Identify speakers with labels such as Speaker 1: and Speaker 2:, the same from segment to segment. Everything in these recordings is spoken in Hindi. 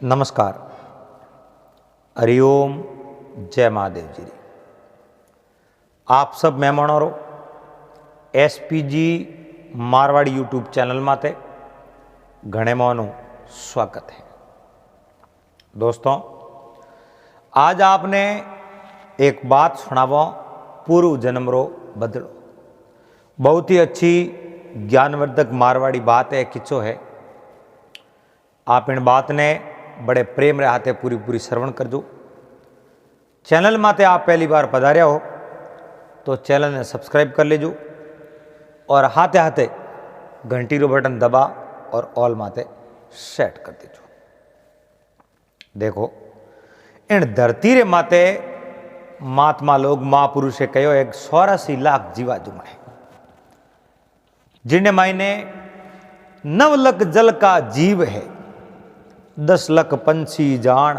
Speaker 1: नमस्कार। हरिओम। जय महादेव जी। आप सब मेहमानों एसपीजी मारवाड़ी यूट्यूब चैनल माते घणे मानु स्वागत है। दोस्तों, आज आपने एक बात सुनावो, पूर्व जन्म रो बदलो। बहुत ही अच्छी ज्ञानवर्धक मारवाड़ी बात है, किचो है। आप इन बात ने बड़े प्रेम रहते पूरी श्रवण कर जो। चैनल माते आप पहली बार पधार्या हो तो चैनल ने सब्सक्राइब कर लेजो और हाथे हाथे घंटी रो बटन दबा और ऑल माते सेट कर दीजो। देखो, इन धरती रे माते महात्मा लोग महापुरुषे कहो एक 84 लाख जीवा जुमण है, जिन्हें मायने 9 लाख जल का जीव है, 10 लाख पंछी जान,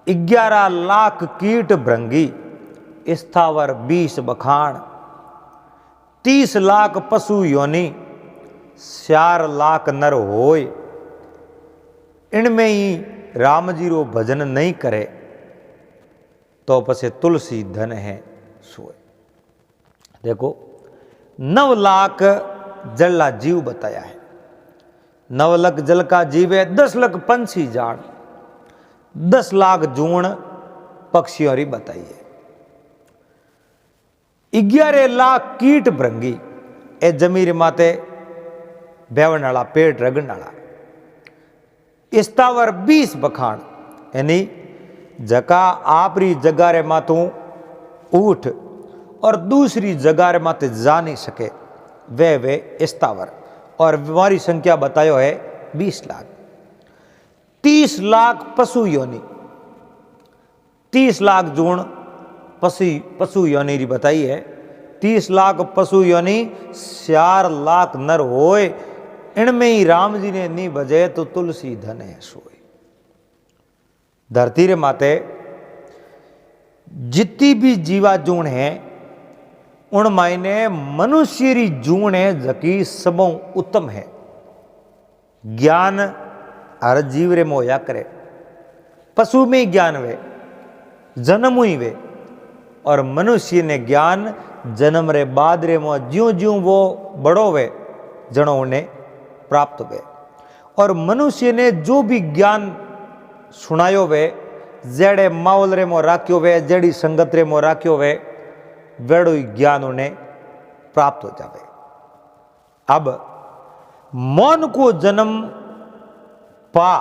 Speaker 1: 11 लाख कीट भृंगी, स्थावर 20 बखान, 30 लाख पशु योनि, 4 लाख नर होय। इनमें ही राम जी रो भजन नहीं करे तो पसे तुलसी धन है सोए। देखो, 9 लाख जल जीव बताया है, 9 लाख जल का जीव है, 10 लाख पंछी जान, 10 लाख जूण पक्षियों री बताइए, 11 लाख कीट भृंगी ए जमीर माते बेवन वाला पेट रगन वाला, स्थावर 20 बखान यानी जका आपरी जगह रे मातू उठ और दूसरी जगह रे माते जा नहीं सके वे स्थावर, और हमारी संख्या बतायो है 20 लाख। 30 लाख पशु योनि, 30 लाख जूण पशु योनि री बताई है, 30 लाख पशु योनि, 4 लाख नर होए। इनमें ही राम जी ने नहीं बजे तो तुलसी धन है सोए। धरती रे माते जितनी भी जीवा जूण है उन मायने मनुष्य री जूण है जकी सबों उत्तम है। ज्ञान हर जीव रे मोया करे, पशु में ज्ञान वे, जन्म हुई वे, और मनुष्य ने ज्ञान जन्म रे बाद रे मो ज्यों ज्यों वो बड़ो वे जनो उन्हें प्राप्त वे। और मनुष्य ने जो भी ज्ञान सुनायो वे, जेड़े माहौल रे मो राख्यो वे, जेड़ी संगत रे मो राख्यो वे, वेड़ो ज्ञान उन्हें प्राप्त हो जावे। अब मौन को जन्म पा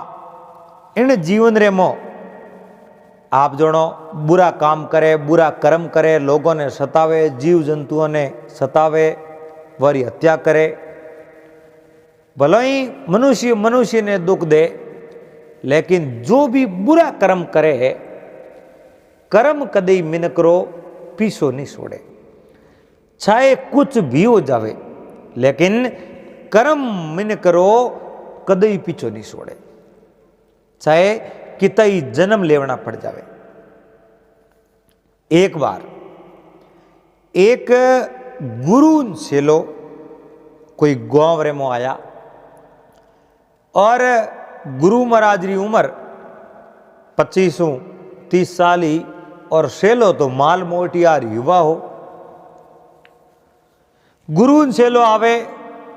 Speaker 1: इन जीवन रे मो आप जनो बुरा काम करे, बुरा कर्म करे, लोगों ने सतावे, जीव जंतुओं ने सतावे, वारी हत्या करे, भले ही मनुष्य ने दुख दे, लेकिन जो भी बुरा कर्म करे है, कर्म कदई मिनकरो पीछो नहीं छोड़े। चाहे कुछ भी हो जावे, लेकिन कर्म मिन करो कदई पीछो नहीं छोड़े, चाहे कितई जन्म लेवना पड़ जावे। एक बार एक गुरु सेलो कोई गांव रे मो आया, और गुरु महाराज री उम्र 25-30 साल ही, और सेलो तो माल मोटियार युवा हो। गुरु सेलो आवे,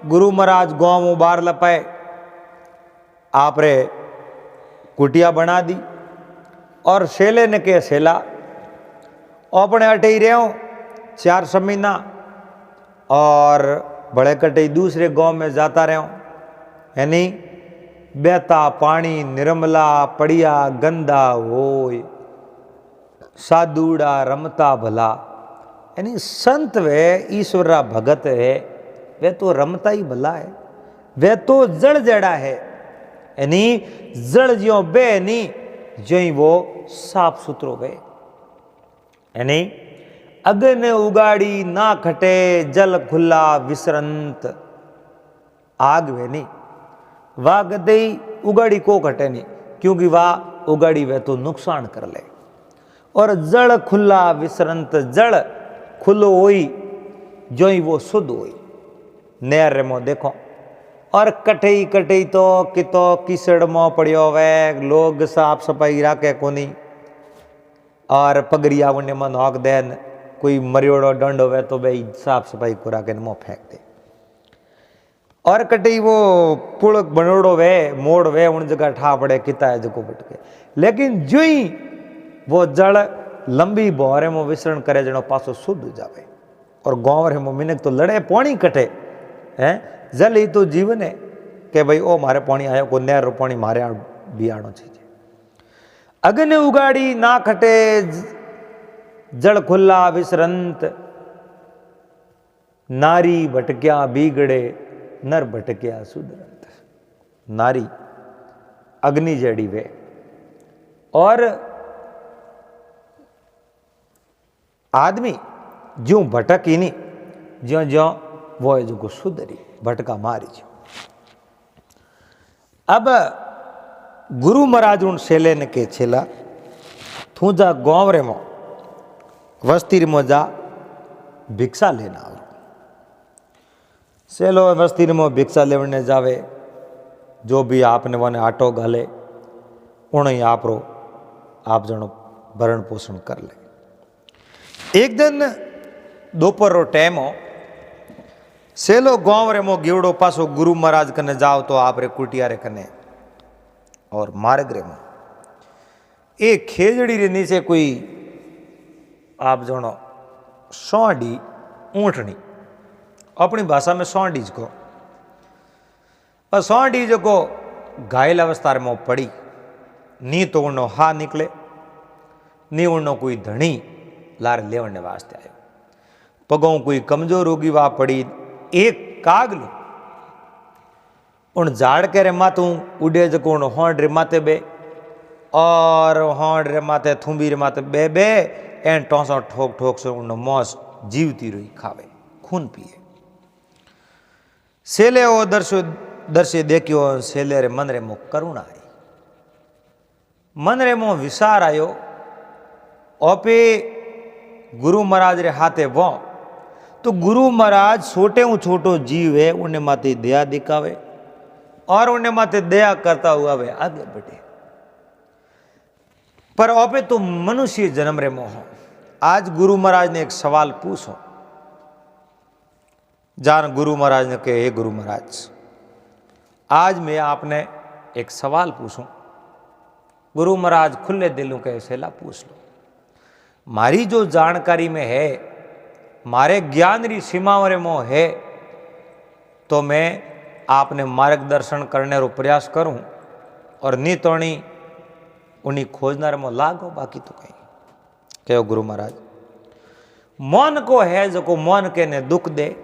Speaker 1: गुरु महाराज गांव में बार लपाए, आप रे कुटिया बना दी, और सेले ने के सेला अपने अटे ही रहो 4 महीना, और बड़े कटे दूसरे गांव में जाता रहो, यानी बेहता पानी निर्मला पड़िया गंदा होय, साधुड़ा रमता भला, यानी संत वे ईश्वरा भगत है, वे तो रमता ही भला है, वे तो जड़ जड़ा है, यानी जड़ ज्यों बे नहीं ज्यों ही वो साफ सुथरो वे, यानी अग्नि उगाड़ी ना खटे, जल खुला विसरंत, आग वे नहीं, वाह गदई उगाड़ी को खटे नहीं, क्योंकि वाह उगाड़ी वे तो नुकसान कर ले। और जड़ खुला विसरंत, जड़ खुलो होई जो ही वो शुद्ध होई। नहर रे मो देखो, और कटई कटई तो किसड़ में पड़ियो वे लोग साफ सफाई राखे कोनी और पगड़िया उन्हें मन हक देन कोई मरियोड़ो डंड हो तो भाई साफ सफाई को राके मुँह फेंक दे और कटई वो पुल बनोड़ो वे मोड़ वे उन जगह ठा पड़े किता है जो भटके लेकिन जो ही वो जड़ लंबी बोहरे में विसरण करे जनो पासो शुद्ध हो जावे और गाँव रे में मिनक तो लड़े पानी कटे हैं जल ही तो जीवन है कि भाई ओ मारे पानी आयो को नहर पानी मारे बियाणो चीज अग्नि उगाड़ी ना खटे जड़ खुला विसरंत नारी भटक्या बिगड़े नर भटक्या सुधरंत नारी अग्नि जड़ी वे और आदमी ज्यों भटक ही नहीं ज्यों ज्यों वो है जो सुधरी भटका मारी जो अब गुरु महाराज उन सेले ने के छेला तू जा गाँव रे मो वस्ती रे मो जा भिक्षा लेना आओ सेलो वस्ती रे मो भिक्षा लेवने जावे जो भी आपने वने आटो गाले उन्हें आप रो आप जनो भरण पोषण कर ले। एक दिन दोपहर रो टाइम हो सेलो गाँव रे मो गिवड़ो पासो गुरु महाराज कने जाओ तो आप रे कुटिया रे कने और मार्ग रे मो एक खेजड़ी रे नीचे कोई आप जनो सौंडी ऊँटनी अपनी भाषा में सौंडी को और सौंडी जो को घायल अवस्था में पड़ी नी तो उन्नो हा निकले नी उन्नो कोई धनी लार लेवने वास्ते आयो पगों कोई कमजोर होगी वा पड़ी एक कागलो उन झाड़ के रे मातू उड़े जको उन होंड रे माते बे और होंड रे माते थुंबी रे माते बे बे एन टोसो ठोक ठोक से उन मौस जीवती रही खावे खून पिए सेले ओ दर्शे देखियो सेले रे मन रे मो करुणा आई मन रे मो विसार आयो ओपे गुरु महाराज रे हाथे वो तो गुरु महाराज छोटो जीव है उन्हें माते दया दिखावे और उन्हें माते दया करता हुआ वे आगे बढ़े पर ओपे तो मनुष्य जन्म रे मोह आज गुरु महाराज ने एक सवाल पूछो जान गुरु महाराज ने कहे हे गुरु महाराज आज मैं आपने एक सवाल पूछूं गुरु महाराज खुले दिलों के सेला पूछ लो मारी जो जानकारी में है मारे ज्ञान री सीमाओं रे मोह है तो मैं आपने मार्गदर्शन करने रो प्रयास करूं और नी तोणी उन्हीं खोजना रे मोह लागो बाकी तो कहीं कहो गुरु महाराज मौन को है जो को मौन के ने दुख दे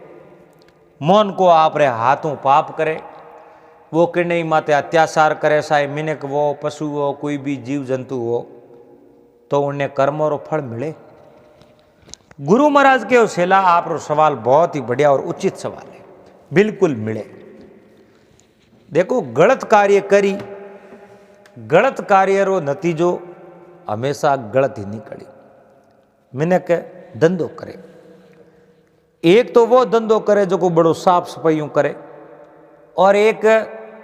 Speaker 1: मौन को आप रे हाथों पाप करे वो कि नहीं माते अत्याचार करे साए मिनक वो पशु हो कोई भी जीव जंतु हो तो उन्हें कर्मों रो फल मिले गुरु महाराज के सेला आप रो सवाल बहुत ही बढ़िया और उचित सवाल है बिल्कुल मिले देखो गलत कार्य करी गलत कार्य रो नतीजो हमेशा गलत ही निकली मिनक धंधो करे एक तो वो धंधो करे जो को बड़ो साफ सफाइयों करे और एक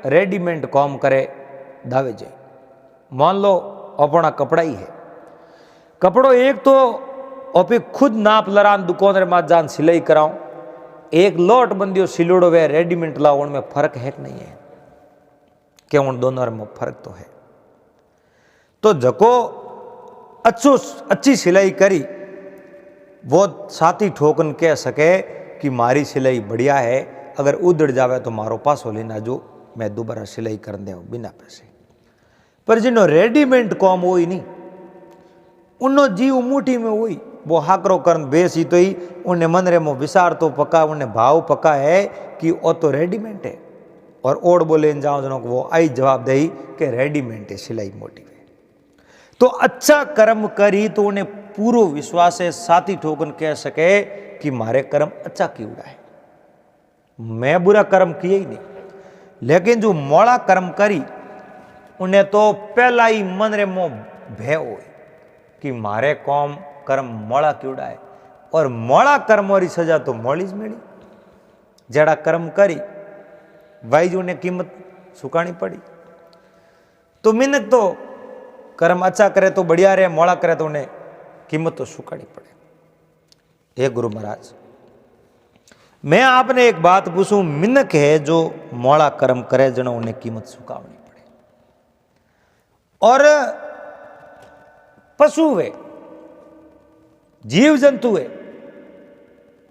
Speaker 1: रेडीमेड काम करे दावे जाए मान लो अपना कपड़ा ही है कपड़ो एक तो ओपे खुद नाप लरान दुकान रे मात जान सिलाई कराऊं एक लोट बंदियो सिलोड़ो वे रेडीमेड लाओ उनमें फर्क है कि नहीं है क्या उन दोनों में फर्क तो है तो जको अच्छी सिलाई करी वो साथी ठोकन कह सके कि मारी सिलाई बढ़िया है अगर उधड़ जावे तो मारो पास हो लेना जो मैं दोबारा सिलाई कर दे बिना पैसे पर जिन्हों रेडीमेड काम हो ही नहीं उन्नो जीव मुठी में हुई वो हाकरो करन बेस ही तो ही उन्हें मन रे मो विसार तो पका उन्हें भाव पका है कि वो तो रेडीमेड है और ओढ़ बोले जाओ जनों को वो आई जवाब दे कि रेडीमेड है सिलाई मोटी है तो अच्छा कर्म करी तो उन्हें पूरो विश्वास है साथी ठोकन कह सके कि मारे कर्म अच्छा क्यों है मैं बुरा कर्म किए ही नहीं लेकिन जो मोड़ा कर्म करी उन्हें तो पहला ही मन रे मो भय हो कि मारे कौम कर्म मोड़ा क्यों है और मोड़ा कर्म वाली सजा तो मोड़ी ज मिली जड़ा कर्म करी वाईजू ने कीमत चुकानी पड़ी। तो मिनक तो कर्म अच्छा करे तो बढ़िया रहे, मोड़ा करे तो उन्हें कीमत तो चुकानी पड़े। हे गुरु महाराज, मैं आपने एक बात पूछूं, मिनक है जो मोड़ा कर्म करे जनो उन्हें कीमत चुकावनी पड़े, और पशु वे जीव जंतु है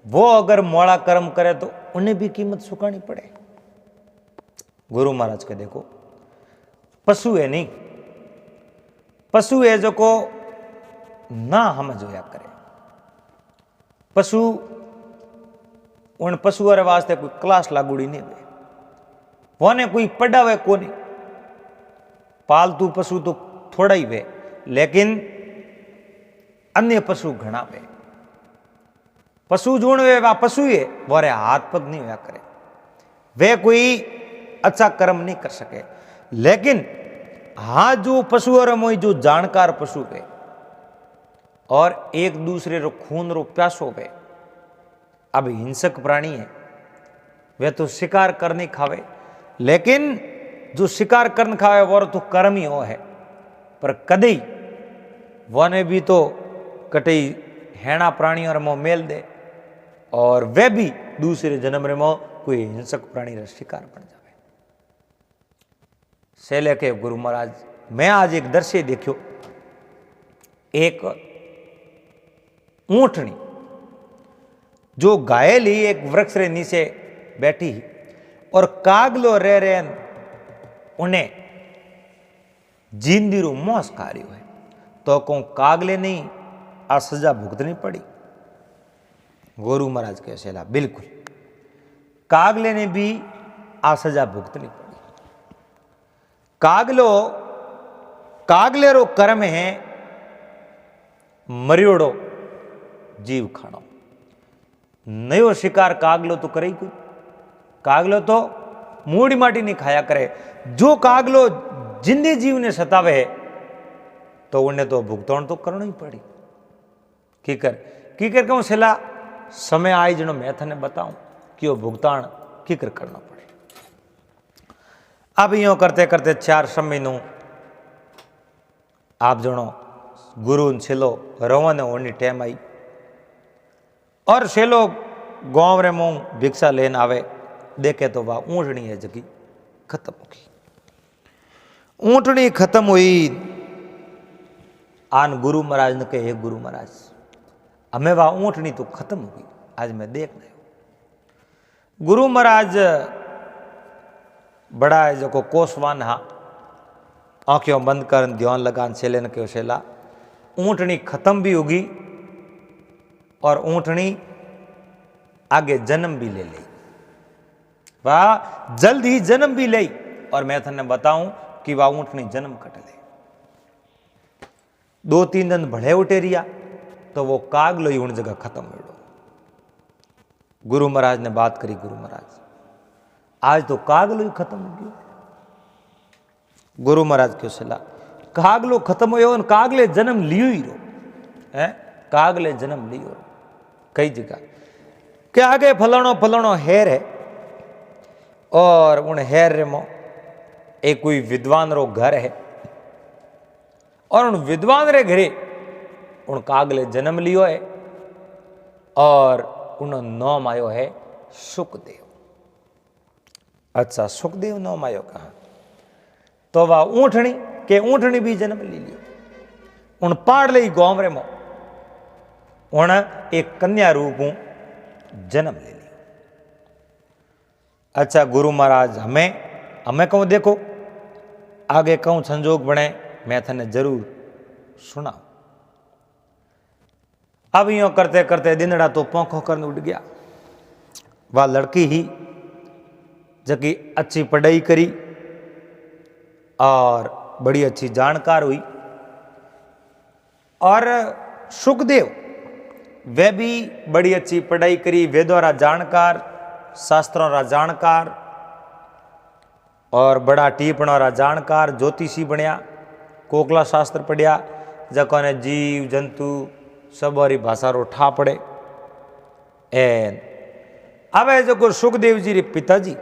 Speaker 1: वो अगर मोड़ा कर्म करे तो उन्हें भी कीमत चुकानी पड़े। गुरु महाराज के देखो, पशु है नहीं, पशु है जो को ना हम जोया करे। पशु उन पशुओं वास्ते कोई क्लास लागूड़ी नहीं वे, वोने कोई पढ़ावे को नहीं। पालतू पशु तो थोड़ा ही वे, लेकिन अन्य पशु घना वे। पशु जोड़ वे वा पशु है, वो हाथ पग नहीं होया करे, वे कोई अच्छा कर्म नहीं कर सके। लेकिन हाँ जो पशु और मोई जो जानकार पशु वे और एक दूसरे रो खून रो प्यासो वे, अब हिंसक प्राणी है वे तो शिकार करने खावे, लेकिन जो शिकार करने खावे वो तो कर्म ही हो है, पर कदी वने भी तो कटई हेणा प्राणी और मोह मेल दे और वे भी दूसरे जन्म रे मोह कोई हिंसक प्राणी रा शिकार बन जावे। सेले के गुरु महाराज, मैं आज एक दृश्य देखियो, एक ऊंटनी जो घायल ही एक वृक्ष रे नीचे बैठी और कागलो रे रे उन्हें जिंदी रू मौस खा रही है, तो कौन कागले नहीं आ सजा भुगतनी पड़ी? गुरु महाराज के सेला बिल्कुल कागले ने भी आ सजा भुगतनी पड़ी। कागले रो कर्म है मरियोड़ो जीव खानो। नयो शिकार कागलो तो करे ही कोई, कागलो तो मूड़ी माटी नहीं खाया करे। जो कागलो जिंदे जीव ने सतावे है तो उन्हें तो भुगतान तो करना ही पड़ी। कीकर कहूं सेला समय आई जनो मैं थने बताऊं कि वो भुगतान कीकर करना पड़े। अब यो करते करते 4 महीनों आप जनो गुरु छेलो रवन होनी टाइम आई और छेलो गांव रे मुंह भिक्षा लेन आवे, देखे तो वह ऊँटनी है जगी खत्म हो गई। ऊँटनी खत्म हुई। आन गुरु महाराज ने कहे, गुरु महाराज हमें वह ऊँटनी तो खत्म हो गई, आज मैं देख रहा हूं। गुरु महाराज बड़ा है जो को कोसवान हा, आंखें बंद कर ध्यान लगान सेले ने कहो, सेला ऊँटनी खत्म भी होगी और ऊँटनी आगे जन्म भी ले ली, वह जल्द ही जन्म भी ले। और मैं थने बताऊं कि वह ऊँटनी जन्म कट ले। 2-3 दिन भले उठेरिया तो वो कागलो ही उन जगह खत्म हो। गुरु महाराज ने बात करी, गुरु महाराज आज तो कागलो ही खत्म हो गयो। गुरु महाराज क्यों सलाह, कागलो खत्म हो, कागले जन्म लियो ही रो है, कागले जन्म लियो कई जगह के आगे फलाणो फलाणो हेर है और उन हेर रे मो एक कोई विद्वान रो घर है और उन विद्वान रे घरे उन कागले जन्म लियो है और उन नाम आयो है सुखदेव। अच्छा, सुखदेव नाम आयो कहा तो वह ऊँटनी भी जन्म ले लियो। उन पाड़ ले गांव रे मो उन एक कन्या रूप जन्म ले लियो। अच्छा गुरु महाराज हमें कहूं, देखो आगे कहूं संजोग बने मैं थने जरूर सुना। अब यो करते करते दिनड़ा तो पोंखो करने उठ गया। वह लड़की ही जबकि अच्छी पढ़ाई करी और बड़ी अच्छी जानकार हुई और सुखदेव वे भी बड़ी अच्छी पढ़ाई करी, वेदों रा जानकार, शास्त्रों रा जानकार और बड़ा टीपणों रा जानकार, ज्योतिषी बनया, कोकला शास्त्र पढ़िया, जको ने जीव जंतु सब वारी भाषा रो ठा पड़े। एन अब जो सुखदेव जी रे पिताजी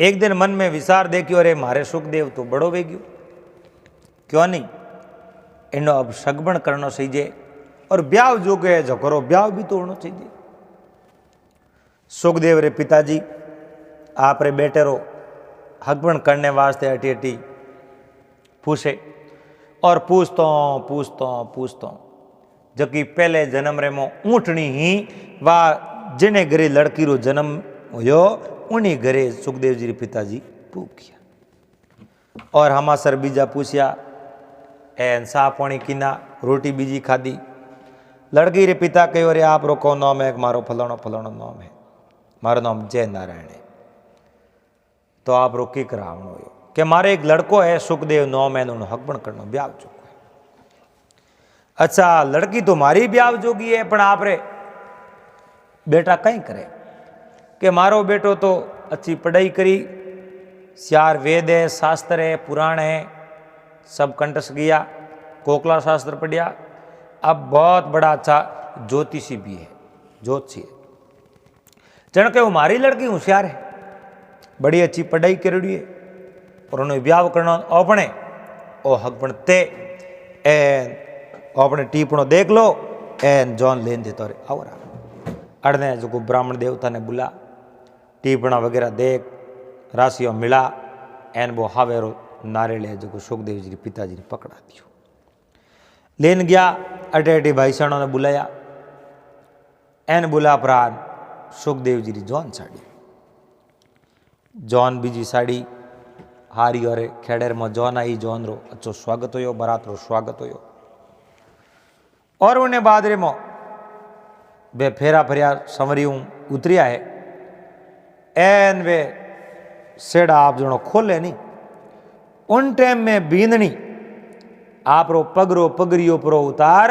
Speaker 1: एक दिन मन में विचार देखियो, अरे मारे सुखदेव तो बड़ो वे गयो, क्यों नहीं एनो अब सगबण करनो चाहिए और ब्याह जो गए जो करो ब्याह भी तो होना चाहिए। सुखदेव रे पिताजी आप रे बेटे रो हगबण करने वास्ते अटी अटी पूछे और पूछतो जबकि पहले जन्म रे मो ऊँटनी ही वा जिने घरे लड़की रो जन्म हुयो उन्हीं घरे सुखदेव जी रे पिताजी पूछिया और हमासर बीजा पूछया एन सा पानी कीना रोटी बीजी खादी। लड़की रे पिता कहो, अरे आप रो कौन नाम है? मारो फलाणो फलाणो नाम है, मारो नाम जय नारायण है। तो आप रो की करावणो हो कि मारे एक लड़को है सुखदेव नाम है, उन्होंने हकबण करनो ब्याह चुको है। अच्छा लड़की तो मारी ब्याह जोगी है, पण आप रे बेटा कहीं करे कि मारो बेटो तो अच्छी पढ़ाई करी, चार वेद है, शास्त्र है, पुराण है, सब कंठस्थ गया, कोकला शास्त्र पढ़िया, अब बहुत बड़ा अच्छा ज्योतिषी भी है, ज्योतिषी है। जन के वो मारी लड़की होशियार है, बड़ी अच्छी पढ़ाई करी है और उन्हें ब्याह करना अपने ओ हकबण ते एन अपने टीपणो देख लो एन जॉन लेन देता रे आवरा अड़ने जो ब्राह्मण देवता ने बुला टीपणा वगैरह देख राशियों मिला एन वो हावेरो नारियल है जो सुखदेव जी पिताजी ने पकड़ा दियो लेन गया। अटे अटे भाई सणों ने बुलाया एन बुला प्राण सुखदेव जी की जॉन साड़ी जॉन बीजी साड़ी हारी और खेड़ेर में जॉन आई जॉन रो अच्छो स्वागत हो बारात रो स्वागत हो और उन्हें बाद रे मो वे फेरा फरिया संवरियों उतरिया है एन वे सेड़ा आप जनो खोले नहीं उन टाइम में बींदनी आप रो पगरो पगरियो परो उतार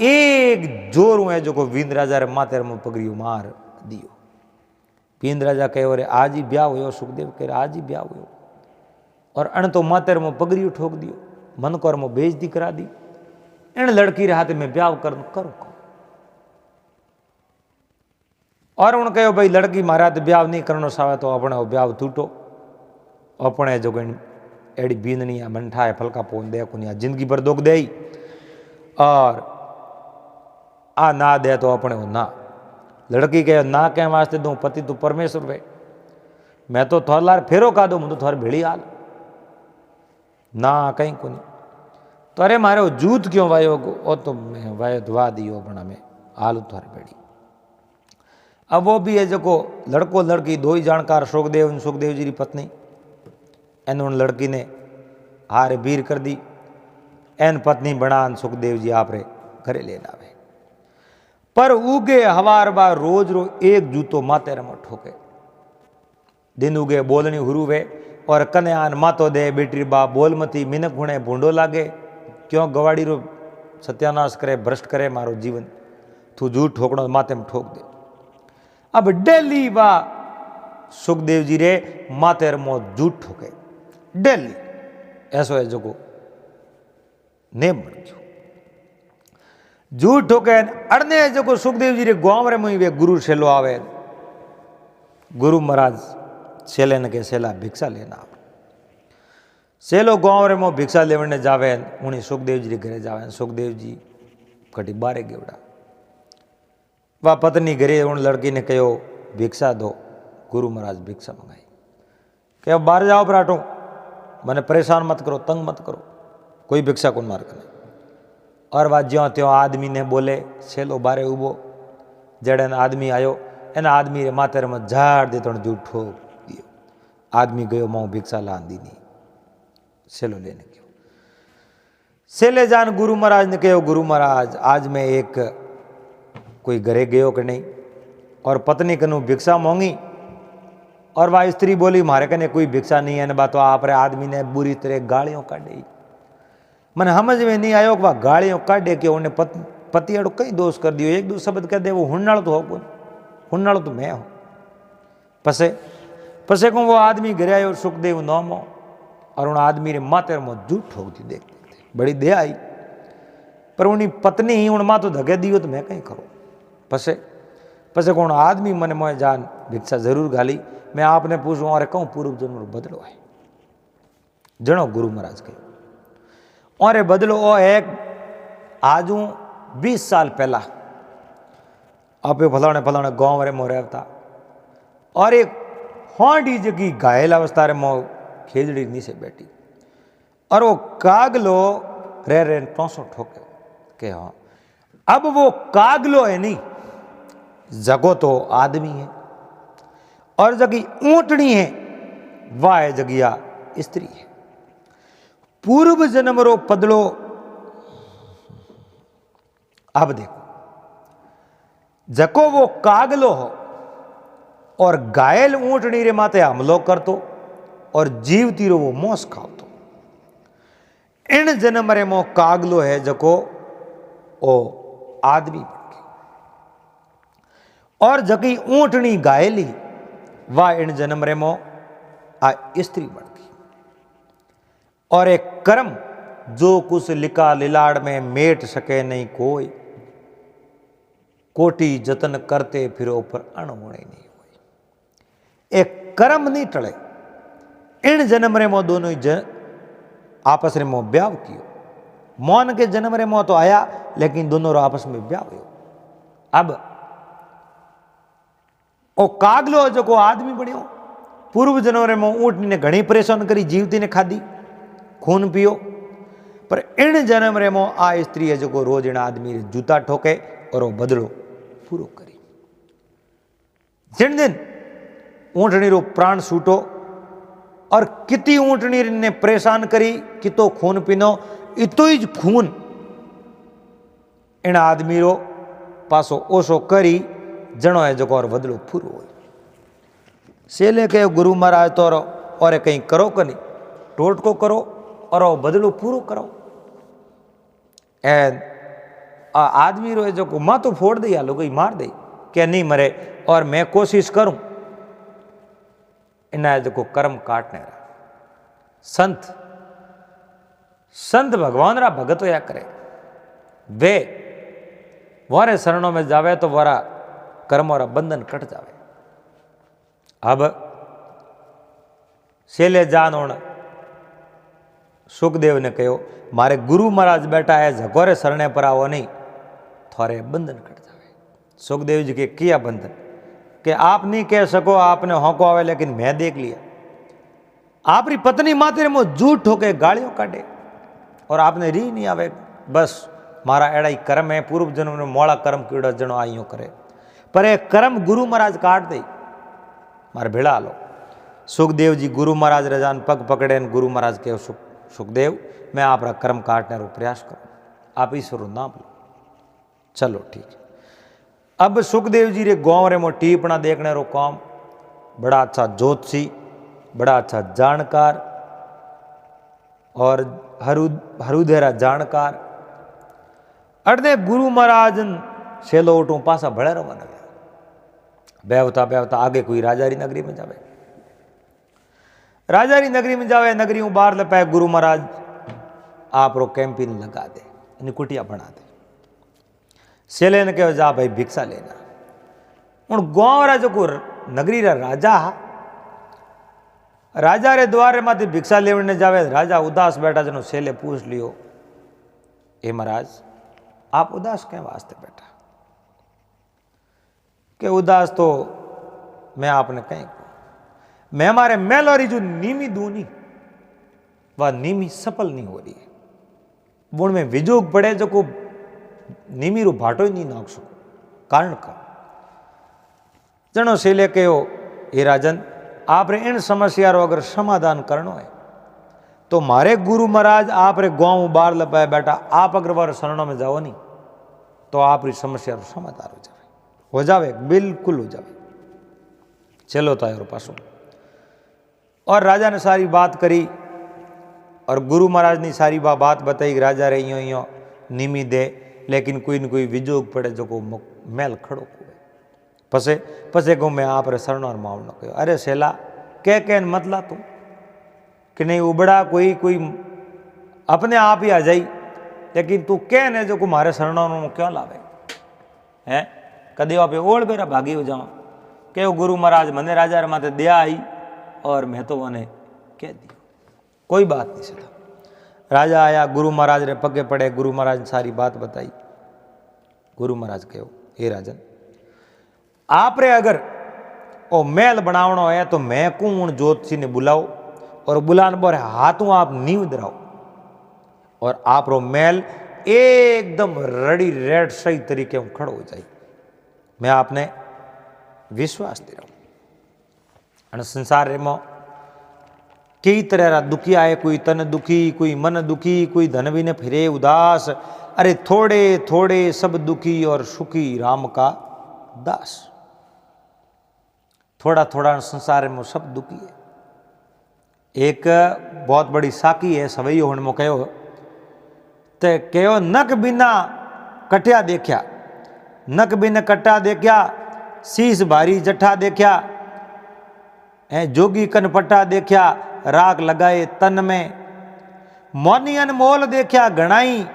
Speaker 1: एक जोर है जो को बींद राजा रे माते में पगरियो मार दियो। बींद राजा कहो रे आज ही ब्याह हो, सुखदेव कह आज ही ब्याह हो और अण तो मातेर में पगरियो ठोक दियो, मन को में बेइज्जती करा दी। इन लड़की रे हाथ में ब्याह करो और उन कहो भाई लड़की मारा हाथ ब्याह नहीं करना सावे तो अपने ब्याह टूटो अपने जो एड़ी बींदनी है मंठा है फलका पोन दे कुनिया जिंदगी भर दुख दे और आ ना दे तो अपने वो ना लड़की कहे ना कह वास्ते दूँ पति तू परमेश्वर वे मैं तो थोर लार फेरो का दो मुझे थोर भेड़ी हाल ना कहीं को नहीं तो अरे मारे वो जूत क्यों वायो वो तो मैं वायो धवा दियो बना में हाल थोर भेड़ी। अब वो भी है जो को लड़को लड़की दो ही जानकार सुखदेव जी की पत्नी एन उन लड़की ने हारे वीर कर दी एन पत्नी बनान सुखदेव जी आप रे घरे लेना वे पर उगे हवार बार रोज रो एक जूतो माते रमो ठोके दिन उगे बोलनी हुरू वे और कन्यान मातो दे बेटी बा बोल मती मिनक हुणे भूंडो लागे क्यों गवाड़ी रो सत्यानाश करे भ्रष्ट करे मारो जीवन तू झूठ ठोकड़ो माते में ठोक दे। अब डेली बा सुखदेव जी रे माते रमो झूठ ठोके डेली ऐसो है जो को नेम बन गयो झूठ ठोके अड़ने जो को सुखदेव जी रे गांव रे में वे गुरु सेलो आवे गुरु महाराज सेले ने के सेला भिक्षा लेना सेलो गांव रे में भिक्षा लेवने जावे उन्हीं सुखदेव जी रे घरे जावे सुखदेव जी कटी बारे गेवड़ा वह पत्नी घरे उन लड़की ने कहो भिक्षा दो गुरु महाराज भिक्षा मंगाई कहो बाहर जाओ पराठो मैंने परेशान मत करो तंग मत करो कोई भिक्षा को मार कर और वह ज्यों त्यों आदमी ने बोले सेलो बारे उबो जड़न आदमी आयो एना आदमी रे माथे में झाड़ दे तो जूठ ठोक दियो आदमी गयो माँ भिक्षा लान दी नहीं सेलो लेने क्यों सेले जान गुरु महाराज ने कहो गुरु महाराज आज मैं एक कोई घरे गयो कि नहीं और पत्नी कनु भिक्षा मांगी और वह स्त्री बोली मारे कने कोई भिक्षा नहीं है बात तो आप रे आदमी ने बुरी तरह गालियों काटे मैंने समझ में नहीं आयो कि वह गालियों काटे कि उन्हें पति अड़ो कई दोष कर दियो एक दो शब्द कह दे वो हुन्नाड़ो तो हो कौन हुन्नाड़ो तो मैं हूँ पसे पसे को वो आदमी घरे आयो सुखदेव नाम हो और उन आदमी रे माते में जूठ ठोक दी देखते बड़ी दया आई पर उन्हीं पत्नी ही उन माँ तो धगे दियो तो मैं कहीं करो पसे पसे कौन आदमी मन मोए जान भिक्षा जरूर गाली। मैं आपने पूछूं और कहूँ पूर्व जन्म रो बदलो है। जनो गुरु महाराज के और बदलो ओ एक आज 20 साल पहला आप फलाने फलाने गांव रे मोह रहता और एक होंडी जगी घायल अवस्था रे मोह खेजड़ी नीचे बैठी और वो कागलो रह टोंसो ठोके के हाँ अब वो कागलो है नहीं, जगो तो आदमी है और जगी ऊंटनी है वह है जगिया स्त्री है। पूर्व जन्म रो पदलो अब देखो जको वो कागलो हो और घायल ऊंटनी रे माथे हमलो करतो और जीवती रो वो मोस खावतो। इन जन्म रे मो कागलो है जको ओ आदमी बन गई और जकी ऊंटनी घायली वह इन जन्म रे मो आ स्त्री बन गई। और एक कर्म जो कुछ लिखा लिलाड़ में मेट सके नहीं कोई, कोटि जतन करते फिरो पर अणहोणे नहीं हुई। एक कर्म नहीं टले। इन जन्म रे मो दोनों आपस में मोह ब्याह कियो। मौन के जन्म रे मोह तो आया लेकिन दोनों आपस में ब्याह हुयो। अब ओ कागलो जो को आदमी बनियो। पूर्व जन्म रे मोह ऊंटनी ने घणी परेशान करी, जीवती ने खादी, खून पियो। पर इन जन्म रे मोह आ स्त्री है जो को रोज इन आदमी रे जूता ठोके और वो बदलो पूरो करी। जिन दिन ऊंटनी रो प्राण छूटो और किती ऊंटनी ने परेशान करी, कितो खून पीनो, इतो ही खून इन आदमी रो पासो ओसो करी जनो है जो और बदलो पूरो हो। सेले के गुरु महाराज तो और कहीं करो कनी टोटको करो और वो बदलो पूरो करो। आदमी रो जो माँ तो फोड़ दे या लोग मार दे क्या नहीं मरे और मैं कोशिश करूं इन जो कर्म काटने रहा। संत संत भगवान रा भगत होया करे, वे वारे शरणों में जावे तो वारा कर्म और बंधन कट जावे। अब सेले जान होना सुखदेव ने कहो मारे गुरु महाराज बैठा है झकोरे शरणे पर आओ नहीं थोड़े बंधन कट जावे। सुखदेव जी के किया बंधन कि आप नहीं कह सको, आपने होको आवे, लेकिन मैं देख लिया आपरी पत्नी माते मो झूठ ठोके गालियों काटे और आपने री नहीं आवे। बस मारा एड़ा ही कर्म है, पूर्व जन्म में मोड़ा कर्म कीड़ा जनो आइयो करे, पर एक कर्म गुरु महाराज काट दे मारे भेड़ा लो। सुखदेव जी गुरु महाराज रजान पग पकड़े, गुरु महाराज के सुखदेव मैं आप कर्म काटने रो प्रयास करो, आप ईश्वर नाम लो। चलो ठीक है। अब सुखदेव जी रे गांव रे मो टीपना देखने रो काम, बड़ा अच्छा ज्योतिषी, बड़ा अच्छा जानकार और हरूधेरा जानकार। अड़ने गुरु महाराज सेलो उठो पासा भड़े रवाना बेवता बेवता आगे कोई राजारी नगरी में जावे। राजारी नगरी में जावे, नगरी बाहर लपाए गुरु महाराज आप रो कैंपिन लगा दे, इन कुटिया बना दे। सेले ने कहो जा भाई भिक्षा लेना। उन गांव रा जो को नगरी रा राजा हा, राजा रे द्वार माथे भिक्षा लेवने जावे। राजा उदास बैठा जनो सेले पूछ लियो, ए महाराज आप उदास क्या वास्ते बैठा? के उदास तो मैं आपने कहीं को मैं हमारे मेलोरी जो नीमी दूनी वह नीमी सफल नहीं हो रही है। बुण में विजोग पड़े जो को नीमी रू भाटो ही नहीं नाक सको कारण का। जनो सेले कहो हे राजन आप रे इन समस्या रो अगर समाधान करनो है तो मारे गुरु महाराज आप रे गांव बार लपाए बैठा, आप अगर वार शरणों में जाओ नहीं तो आप री समस्या रो समाधान हो जावे बिल्कुल हो जावे। चलो तायो पासो। और राजा ने सारी बात करी और गुरु महाराज ने सारी बात बताई। राजा रे यो यो निमी दे, लेकिन कोई न कोई विजोग पड़े जो को मेल खड़ो हुए। पसे पसे को मैं आप रे शरण और माव न कहो। अरे सेला कह मतला तू कि नहीं उबड़ा कोई कोई अपने आप ही आ जाई, लेकिन तू कह ने जो को मारे शरणों में क्यों लावे हैं? कदे आप ओढ़ बेरा भागी हो जाओ કે गुरु महाराज मने राजा माथे दया आई और मैं तो उन्हें कह दिया, कोई बात नहीं सदा। राजा आया, गुरु महाराज ने पगे पड़े, गुरु महाराज ने सारी बात बताई। गुरु महाराज कहो, हे राजन, आप रे अगर ओ महल बनावनो है तो मैं कौन ज्योतिषी ने बुलाओ और बुलाने पर हाथों आप नींव दराओ और आप रो महल एकदम रेडी रेड सही तरीके में खड़ो हो जाए। मैं आपने विश्वास दे रहा हूं। संसार में कई तरह रा दुखिया है, कोई तन दुखी, कोई मन दुखी, कोई धन भी ने फिरे उदास। अरे थोड़े थोड़े सब दुखी और सुखी राम का दास। थोड़ा थोड़ा संसार में सब दुखी है। एक बहुत बड़ी साकी है, सवई होने में कहो ते कहो नक बिना कटिया देखा, नक बिना कट्टा देखा, शीश भारी जट्ठा देखा, जोगी कनपट्टा देखा, राग लगाए तन में, मौनी अनमोल देखा घणाई,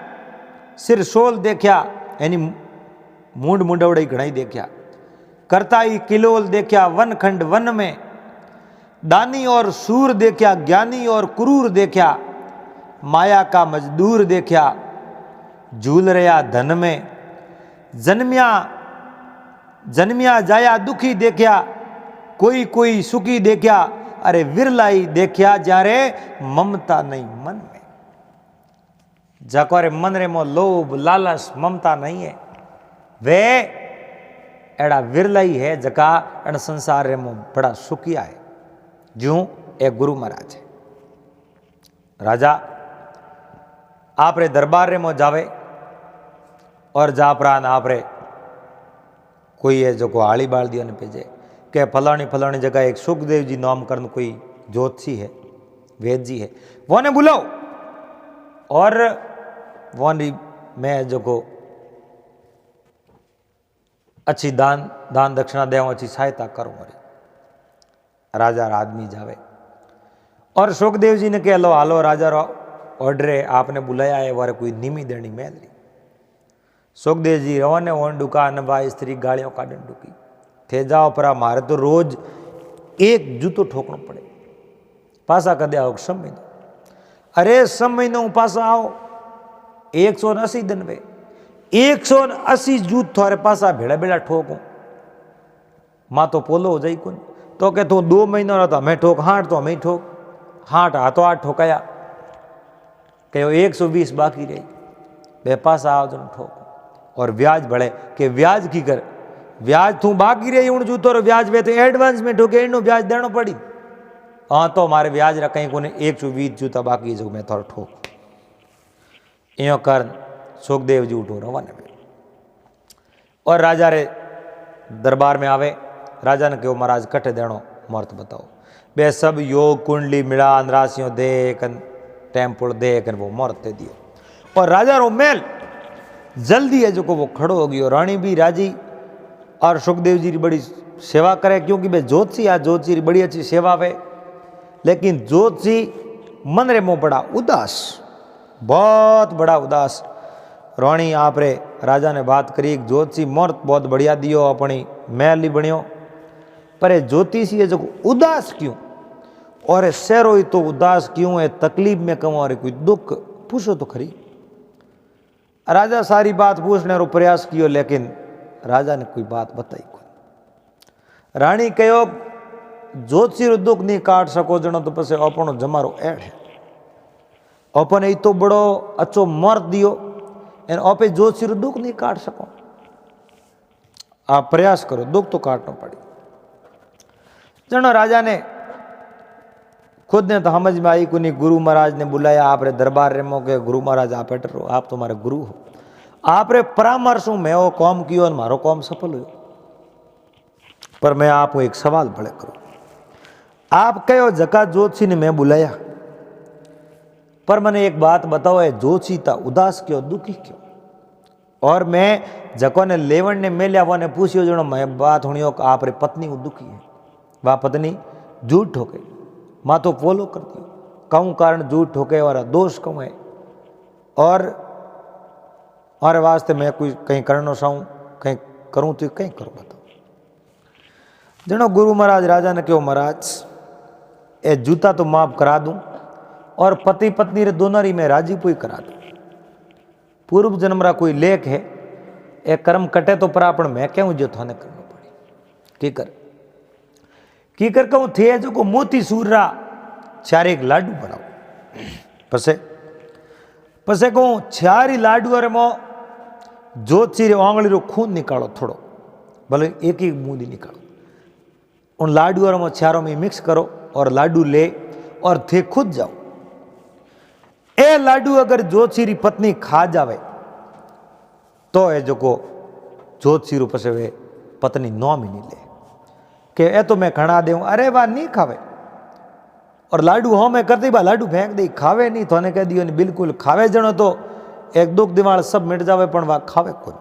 Speaker 1: सिर सोल देखा यानी मूंड मुंडवड़ी घणाई देखा, करताई किलोल देखा वन खंड वन में, दानी और सूर देखा, ज्ञानी और क्रूर देखा, माया का मजदूर देखा, झूल रहा धन में, जन्मिया जन्मिया जाया दुखी देखा, कोई कोई सुखी देखा, अरे विरलाई देखा जारे ममता नहीं मन में। जाको मन रे मो लोभ लालच ममता नहीं है, वे एड़ा विरलाई है जका अण संसार रे मो बड़ा सुखिया है। जो एक गुरु महाराज है, राजा आप रे दरबार रे मो जावे और जा प्राण आप रे कोई है जो को आली बाल दिया ने भेजे के फलानी फलानी जगह एक सुखदेव जी नाम करन कोई ज्योतिषी है, वेद जी है, वो ने बुलाओ और वो मैं जो को अच्छी दान दक्षिणा देव, अच्छी सहायता करूँ। राजा आदमी जावे और सुखदेव जी ने कह लो हालो राजा रो ऑर्डर है, आपने बुलाया है, वारे कोई निमी देनी मैल रही। सुखदेव जी रहो ने ओन डुका नभा स्त्री गालियों काटन डुकी थे जाओ पर मारे तो रोज एक जूतो ठोकना पड़े, पासा कदे आओ सम महीनो, अरे सम महीनो पासा आओ 180 दिन वे 180 जूत थारे पासा भेड़ा भेड़ा ठोको, माँ तो पोलो हो जाई कुन तो के तू 2 महीना रहा तो हमें ठोक, हाट तो हमें ठोक, हाट हाथों हाथ ठोकाया कहो 120 बाकी रही, बे पासा आओ जो ठोको और ब्याज बढ़े के ब्याज की कर, ब्याज तू बाकी रही उन जूतो रो ब्याज वे तो एडवांस में ठोके इनो ब्याज देनो पड़ी। हाँ तो हमारे ब्याज रा कहीं कोने 120 जूता बाकी जो मैं थोड़ा ठोक यो कारण सुखदेव जी उठो रवाने में और राजा रे दरबार में आवे। राजा ने कहो महाराज कटे देनो मुहूर्त बताओ, बे सब योग कुंडली मिलान राशियों देखन टेम्पुल देखन वो मुहूर्त दे दियो और राजा रो मेल जल्दी है जो को वो खड़ो हो गयो। रानी भी राजी और सुखदेव जी की बड़ी सेवा करे क्योंकि बे ज्योतिषी आ, ज्योतिषी की बड़ी अच्छी सेवा वे, लेकिन ज्योतिषी मन रे मो बड़ा उदास, बहुत बड़ा उदास। रानी आप रे राजा ने बात करी, ज्योतिषी मुहूर्त बहुत बढ़िया दियो, अपनी महल ही बनियो, पर ज्योतिषी है जो उदास क्यों और शहरो ही तो उदास क्यों है, तकलीफ में क्यों और कोई दुख पूछो तो खरी। राजा सारी बात पूछने रो प्रयास कियो लेकिन राजा ने कोई बात बताई कोई। रानी कहो ज्योतिषी रो दुख नहीं काट सको जनो तो पसे अपनो जमारो एड है, अपन ये तो बड़ो अच्छो मर्द दियो एन आपे ज्योतिषी रो दुख नहीं काट सको, आप प्रयास करो दुख तो काटना पड़ी। जनो राजा ने खुद ने तो समझ में आई को नहीं, गुरु महाराज ने बुलाया आप रे दरबार रे मो के गुरु महाराज आप एटर हो, आप तो हमारे गुरु हो, आप रे परामर्श हूं मैं वो कौम कियो और मारो कौम सफल हो। पर मैं आपको एक सवाल भले करूं, आप कहो जका ज्योतिषी ने मैं बुलाया, पर मैंने एक बात बताओ है ज्योतिषी था उदास क्यों दुखी क्यों, और मैं जको ने लेवन ने मेलिया वो ने पूछियो जो मैं बात होनियो आप रे पत्नी वो दुखी है, वह पत्नी झूठ ठोके माँ तो पोलो कर दियो, कहूँ कारण झूठ ठोके और दोष कहूँ है और वास्ते मैं कोई कहीं करना चाहूँ कहीं करूँ तो कहीं करूँ बताओ। जनो गुरु महाराज राजा ने कहो महाराज ए जूता तो माफ करा दूं और पति पत्नी रे दोनों री मैं राजी पुई करा दूं। पूर्व जन्म रा कोई लेख है ए कर्म कटे तो परा पण मैं क्यों जो थाने करना पड़े की कर कहूँ थे जो को मोती सूर रा चार एक लाडू बनाओ पसे पसे कहूँ चारी लाडू अरे मो जोतसी रे आंगली रो खून निकालो थोड़ो भले एक एक बूंदी निकालो उन लाडू और मो चारों में मिक्स करो और लाडू ले और थे खुद जाओ। ए लाडू अगर जोतसी री पत्नी खा जावे तो ए जो को जोतसी रू पसे वे पत्नी नौ महीने ले के ए तो मैं खड़ा दे अरे वाह नहीं खावे और लाडू हो मैं करती बा लाडू फेंक दी खावे नहीं तो कह दियो बिल्कुल खावे जनो तो एक दुख दिमाग सब मिट जावे पण वा खावे खुद।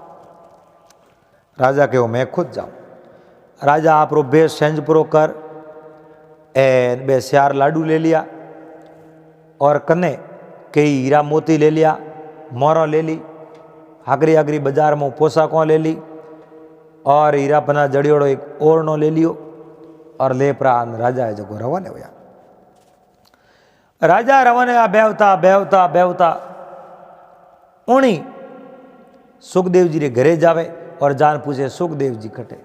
Speaker 1: राजा कहो मैं खुद जाऊं। राजा आप रो बेस सेंज पुरो कर ए बे चार लाडू ले लिया और कने कई हीरा मोती ले लिया मोरों ले ली हागरी हागरी बाजार में पोशाकों ले ली और हीरा पना जड़ियोड़ो एक ओरनो ले लियो और ले प्राण राजा है जो रवाने हुआ। राजा रवाने बेवता बेवता बेवता उणी सुखदेव जी रे घरे जावे और जान पूछे सुखदेव जी कटे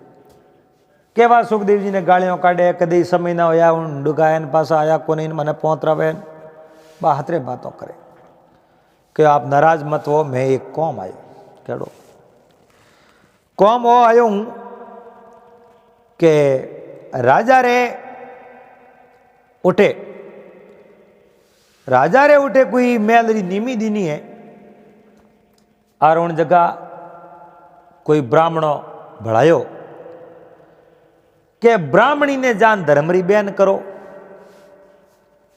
Speaker 1: केवा सुखदेव जी ने गालियों काढ़े कदी समय ना होया उन डुगायन पास आया कोने मने पहुंचरावे बाहतरे बातों करे कि आप नाराज मत हो मैं एक कौम आयो केड़ो कौम हो आयो हूं के राजा रे उठे कोई मेलरी नीमी दीनी है और उन जगह कोई ब्राह्मणों भड़ायो के ब्राह्मणी ने जान धर्मरी बयान करो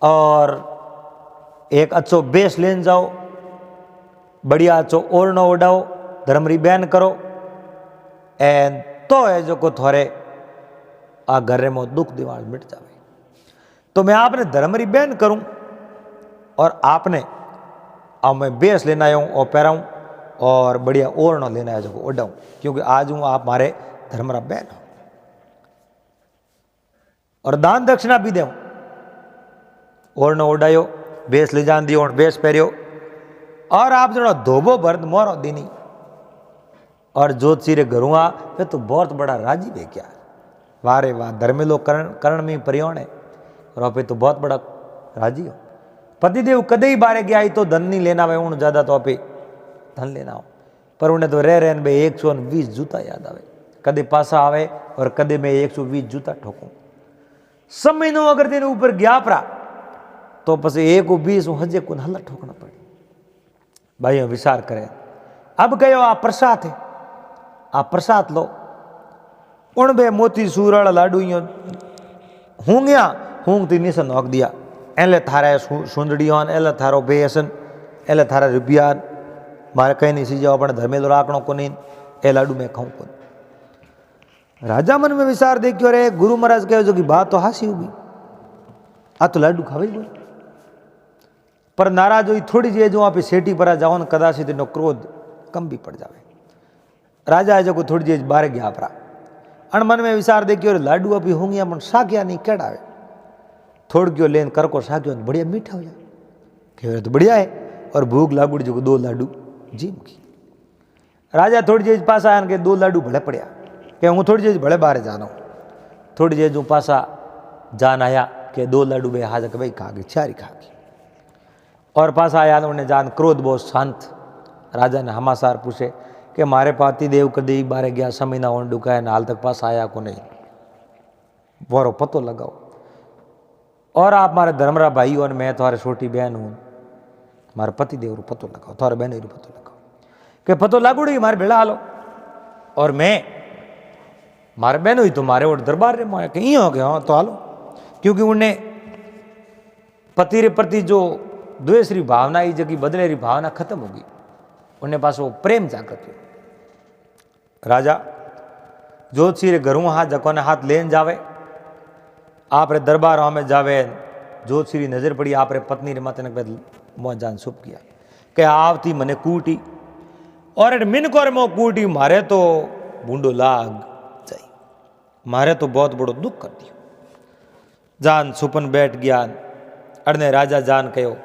Speaker 1: और एक अच्छो बेस लेन जाओ बढ़िया अच्छो ओढ़नो उड़ाओ धर्मरी बयान करो एन तो है जो को थोड़े आ घर में दुख दिवाल मिट जावे। तो मैं आपने धर्मरी बयान करूं और आपने अब मैं बेस लेना आया हूँ और पैराऊँ और बढ़िया ओढ़ना लेना आया जो ओढ़ाऊँ क्योंकि आज हूँ आप मारे धर्मरा बहन हो और दान दक्षिणा भी दें ओढ़नो ओढ़ायो बेस ले जान दियो बेस पहरियो और आप जो धोबो भरत मोरो दीनी और जोतसी रे घरों आ वे तो बहुत बड़ा राजी वे क्या वारे वाह धर्मेलो करण में परियोण है और पे तो बहुत बड़ा राजी हो। पतिदेव कदे ही बारे गया तो धन नहीं लेना वे उन ज्यादा तो पे धन लेना हो पर उन्हें तो रह रहे भाई 120 जूता याद आवे कदे पासा आवे और कदे मैं 120 जूता ठोकूं सब महीनों अगर तेरे ऊपर गया परा तो बस 120 हजे को हल्ला ठोकना पड़े। भाई विचार करें अब कहो आप प्रसाद है आप प्रसाद लो उन बे मोती सूरड़ लाडू हूंगिया हूंग ती निशन नोक दिया एले थारे सुंदड़ियों एले थारो बेसन एले थारा रुपया मारे कहीं नहीं सीजो अपने धर्मेलो राखणो को नहीं ए लाडू में खाऊं को। राजा मन में विचार देखियो रे गुरु महाराज कहो जो कि बात तो हासी होगी आ तो लाडू खावे बोल पर नाराज हुई थोड़ी जी जो आप सेठी पर जाओ न कदाचित तेनो क्रोध कम भी पड़ जावे। राजा है जो को थोड़ी जी बाहर गया परा अण मन में विचार देखियो रे लाडू अभी होंगे मन साकिया नहीं केड़ावे थोड़ क्यों लेन कर को साक्यो बढ़िया मीठा हो जाए कह तो बढ़िया है और भूख लागुड़ी जो 2 लाडू जीम की। राजा थोड़ी देर पास आया के 2 लाडू भले पड़िया कि हूँ थोड़ी देर भले बाहर जाना थोड़ी देर जो पासा जान आया कि 2 लाडू बे हाज के भाई खा गई 4 खा गई और पासा आया उन्हें जान क्रोध बहुत शांत राजा ने हमासार पूछे कि मारे पाती देव कदे बारे गया समय ना ओन डुकाया ना हाल तक पास आया को नहीं बोरो पतो लगाओ और आप मारे धर्मरा भाई और मैं तुम्हारे छोटी बहन हूँ मारे पति देव रू पतो लगाओ तुम्हारे बहन रू पतो लगाओ कि पतो लागूड़ी मारे भेड़ा हालो और मैं मारे बहन हुई तो मारे वो दरबार रे मोया कहीं हो गया तो हालो क्योंकि उन्हें पति रे प्रति जो द्वेष री भावना ही जगी बदले री भावना खत्म होगी उन्हें पास वो प्रेम जागृत हुई। राजा जोतसी रे घरों हाथ जको ने हाथ लेन जावे आप रे दरबार में जावे जोतसी री नजर पड़ी आप रे पत्नी रे माथे ने मोह जान सुप किया कि आवती मने कूटी और मिन को मो कूटी मारे तो बूंडो लाग जाई मारे तो बहुत बड़ो दुख कर दियो। जान सुपन बैठ गया अड़ने राजा जान कहो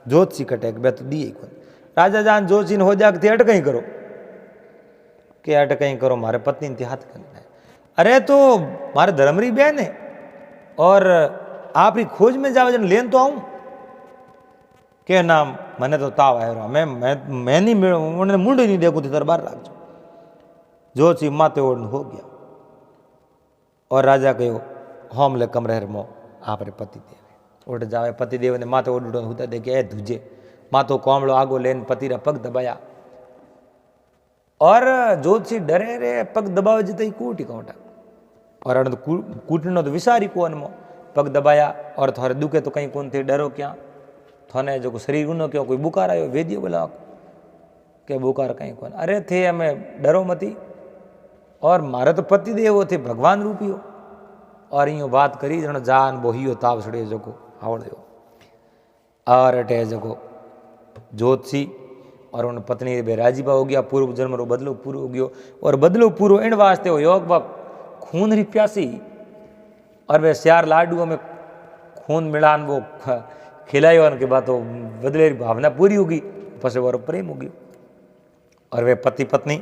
Speaker 1: जोतसी कटे बे तो दिए कौन। राजा जान जोतसी हो जाग थे अटकई करो के अटकई करो मारे पत्नी ने हाथ करना है। अरे तो मारे धर्मरी बहन है और आप ही खोज में जावे जन लेन तो आऊं के नाम मने तो ताव आयो रहा मैं नहीं उन्हें मुंड ही नहीं देखू थी दरबार राख जो जोतसी माते ओढ़ हो गया। और राजा कहो होम ले कमरे मो आप रे पति देव उठ जावे। पति देव ने माथे ओढ़ होता देखे ए धुजे मातो कोमड़ो आगो लेन पति रा पग दबाया और जोतसी डरे रे पग दबावे जते कूटी कोटा और अड़ कूटनो तो विसारी कोन मो पग दबाया और थारे दुखे तो कहीं कौन थे डरो क्या थाने जो शरीर उनो क्यों कोई बुखार आयो वेदियो बोला के बुखार कहीं कौन। अरे थे हमें डरो मती और मारे तो पति देव थे भगवान रूपी हो और यूँ बात करी जन जान बोहियो ताप सड़े जो आवड़ो और अटे जो जोतसी और उन पत्नी बेराजीबा हो गया। पूर्व जन्म रो बदलो पूरो हो गयो और बदलो पूरो इन वास्ते हो योग बाप खून री प्यासी और वे श्यार लाडू में खून मिलान वो खिलायो के बाद तो बदले भावना पूरी होगी पसे वो प्रेम होगी। और वे पति पत्नी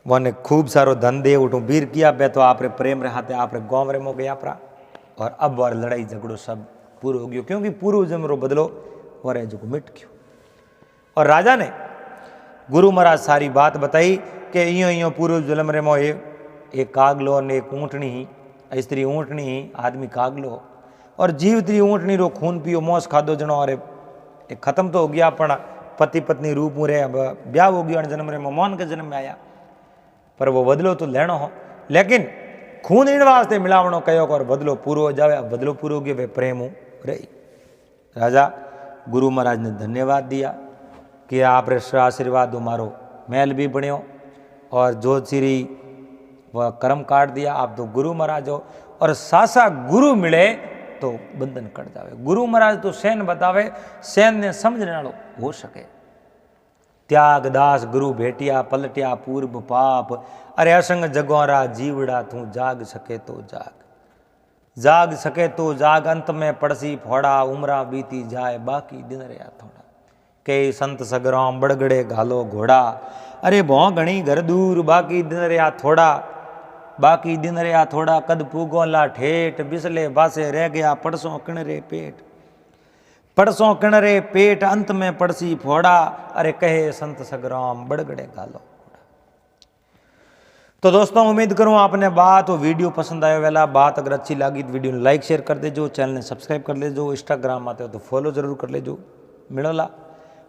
Speaker 1: वन खूब सारो धन दे उठू वीर किया बे तो आप रे प्रेम रे हाथे आप रे गाँव रे मो गया परा और अब वार लड़ाई झगड़ो सब पूरो हो गयो क्योंकि पूर्व जन्म रो बदलो वर जो मिट गयो। और राजा ने गुरु महाराज सारी बात बताई कि इं इं पूर्व जन्म रे मो एक कागलो ने एक ऊँटनी ही स्त्री ऊँटनी ही आदमी कागलो और जीवत्री ऊँटनी रो खून पियो मोस खादो जनो और खत्म तो हो गया पण पति पत्नी रूप में रहे अब ब्याह हो गया जन्म रे मोहन के जन्म में आया पर वो बदलो तो लेनो हो लेकिन खून इन वास्ते मिलावनो कहो और बदलो पूरो हो जावे। अब बदलो पूरो हो गया वे प्रेम रही। राजा गुरु महाराज ने धन्यवाद दिया कि आप रे आशीर्वाद मारो महल भी बण्यो और जोतसी वह कर्म काट दिया आप तो गुरु महाराज हो और सासा गुरु मिले तो बंधन कट जावे। गुरु महाराज तो सैन बतावे सैन ने समझने वालों हो सके। त्याग दास गुरु भेटिया पलटिया पूर्व पाप अरे असंग जगोरा जीवड़ा तू जाग सके तो जाग सके तो जाग अंत में पड़सी फोड़ा उमरा बीती जाए बाकी दिन रहा थोड़ा के संत सगराम बड़गड़े घालो घोड़ा अरे भौ घणी घर दूर बाकी दिन रहा थोड़ा कद पूगोला ठेठ बिसले बासे रह गया पड़सों किणरे पेट अंत में पड़सी फोड़ा अरे कहे संत सगराम बड़गड़े घालो। तो दोस्तों उम्मीद करूं आपने बात और वीडियो पसंद आयो वाला बात अगर अच्छी लगी तो वीडियो लाइक शेयर कर देजो चैनल ने सब्सक्राइब कर लेजो इंस्टाग्राम आते हो तो फॉलो जरूर कर लेजो। मिलोला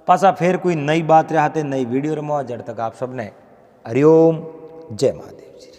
Speaker 1: पासा फिर कोई नई बात रहते नई वीडियो रमो जब तक आप सबने हरिओम जय महादेव जी।